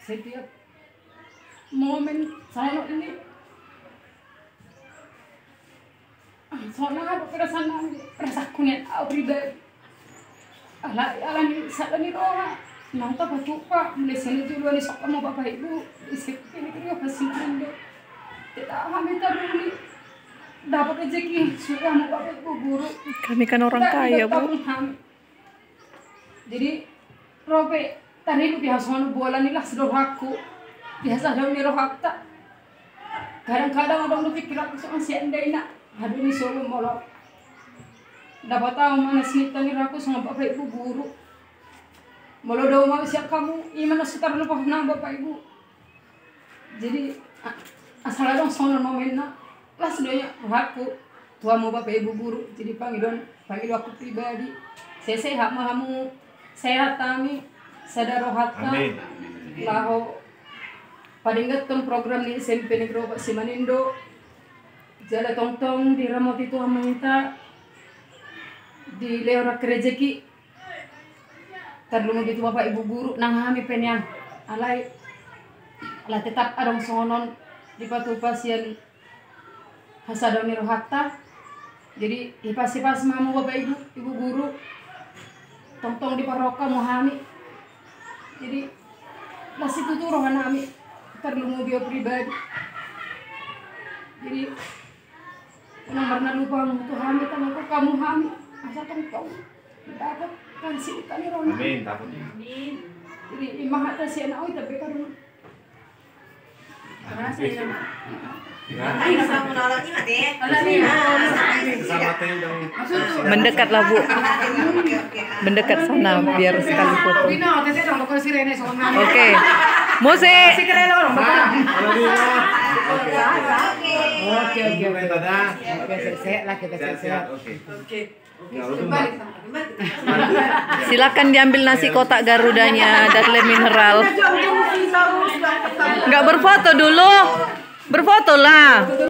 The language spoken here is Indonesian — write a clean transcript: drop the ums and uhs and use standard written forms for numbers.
setiap momen saya ini soalnya ada perasaan kunyit pribadi ala ni sa ni roha nang ta patupa muli sini dulu ni sok mo bapak ibu isip ini kaya pasingan do kita kami taruni dapat rezeki sudah mo bapak ibu guru kami kan orang kaya Bu. Jadi robe tadi lu biasa mau bola nih lah sedohaku biasa daun ni rohakta kadang-kadang orang lu pikir aku soal si Andaina aduh ni solo molok dapat tahu mana sinita ni aku sama bapak ibu guru molo daw mau siap kamu iman sekitar lupa na bapak ibu jadi asal dong sono nomena lah sedonya aku tua mau bapak ibu guru jadi panggil aku pribadi saya sehat mahamu sehat kami sadaro hatta laho padingat tong program ni SMP Negro Simanindo jala tong di ramot itu amanita di leora kerejeki terlalu gitu bapak ibu guru nang kami penyan ala tetap adong sonon di patu pasien hasadon ni rohatta jadi ipas mamu bapak ibu guru tong di paroka mohami jadi nasi tutu rohan kami terlalu bio pribadi jadi nomor na lupa mutu hami tanah kamu hami asa tong dapat kansi tani rona amin dapat amin jadi imah atas si anak tapi karun rasa ya ay sama nolong ini deh Mendekatlah Bu, mendekat sana biar sekali foto. Oke, musik. Oke. Silakan diambil nasi kotak Garudanya dan le mineral. Nggak berfoto dulu, berfoto lah.